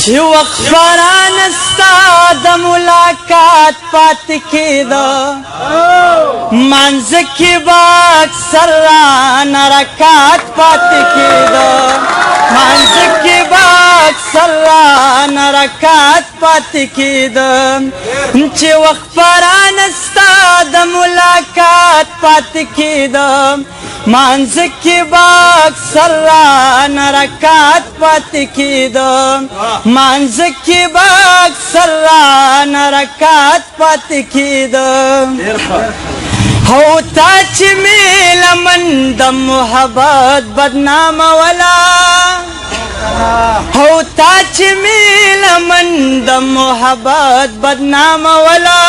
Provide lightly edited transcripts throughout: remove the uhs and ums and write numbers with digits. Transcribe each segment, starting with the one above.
چې وخبران ستا د ملاقات پاتې کېده منځ کې به اکثر رانه رکات پاتې کېده منځ کې به اکثر رانه رکات پاتې کېده چې وخبران ستا د ملاقات پاتې کېده منځ کې به اکثر رانه رکات پاتې کېده منځ کې به اکثر رانه رکات پاتې کېده هو تا چې مې لمن د محبت بدنامه ولا هو تا چې مې لمن د محبت بدنامه ولا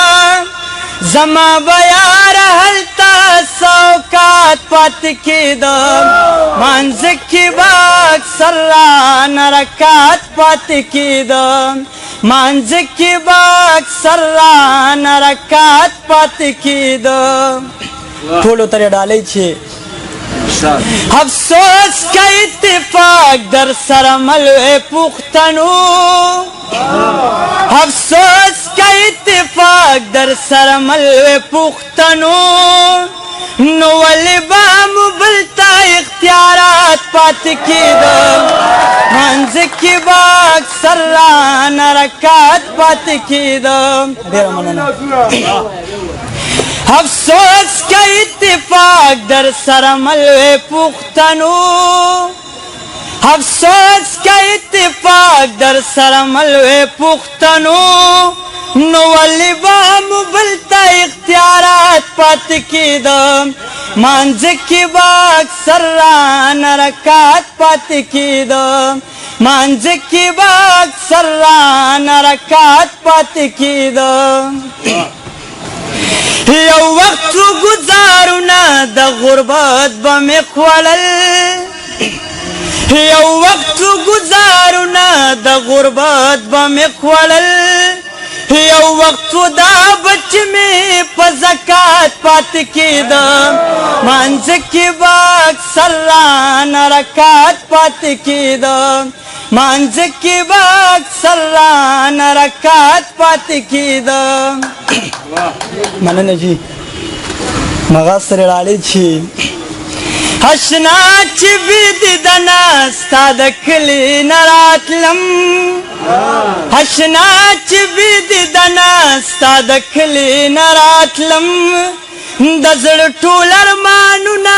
زما بیار هلتا سوکات پاتې کېده منځ کې به اکثر رانه رکات پاتې کېده منځ کې به اکثر رانه رکات پاتې کېده ټولو ته یې ډالۍ چې افسوس کا اتفاق در سره ملوې پښتنو افسوس کا اتفاق در سره ملوې پښتنو نو ولې به مو بل ته اختیارات پاتې کېده منځ کې به اکثر رانه رکات پاتې کېده ډېره مننه افسوس کا اتفاق در سره ملوې پښتنو افسوس کا اتفاق در سره ملوې پښتنو نو ولې به مو بل ته اختیارات پاتې کېده منځ کې به اکثر رانه رکات پاتې کېده منځ کې به اکثر رانه رکات پاتې کېده یو وخت گزارونه د غربت به مې خوړل یو وخت گزارونه د غربت به مې خوړل یو وخت دا بچ مې په زکات پاتې کېده منځ کې به اکثر رانه رکات پاتې کېده منځ کې به اکثر رانه رکات پاتې کېده مننه جی مغا سره ډالۍ چې اشنا چې بېدیدنه ستا د کلي نه راتلم اشنا چې بېدیدنه ستا د کلي نه راتلم د زړه ټول ارمانونه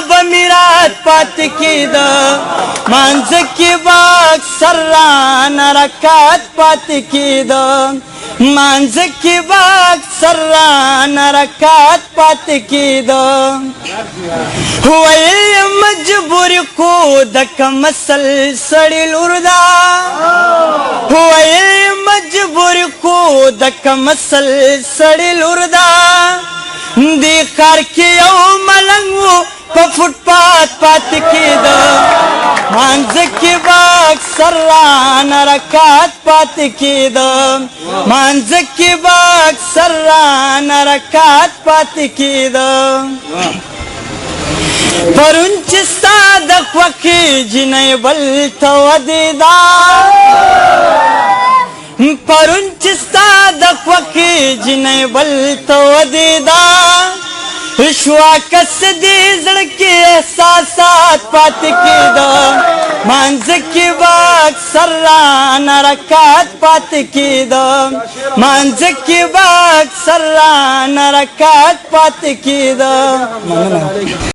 به مې رات پاتې کېده منځ کې به اکثر رانه رکات پاتې کېده منځ کې به اکثر رانه رکات پاتې کېده ویل مجبور کو د کم اصل سړي لور ده ویل مجبور کو د کم اصل سړي لور ده دې ښار کې یو ملنګ و په فوټ پات پاتې کېده منځ کې به اکثر رانه رکات پاتې کېده منځ کې به اکثر رانه رکات پاتې کېده پرون چې ستا د خوښې جینۍ بل ته ودېده پرون چې ستا د خوښې جینۍ بل ته ودېده شوا کس دې زړه کې احساسات پاتې کېده منځ کې به اکثر رانه رکات پاتې کېده منځ کې به اکثر رانه رکات پاتې کېده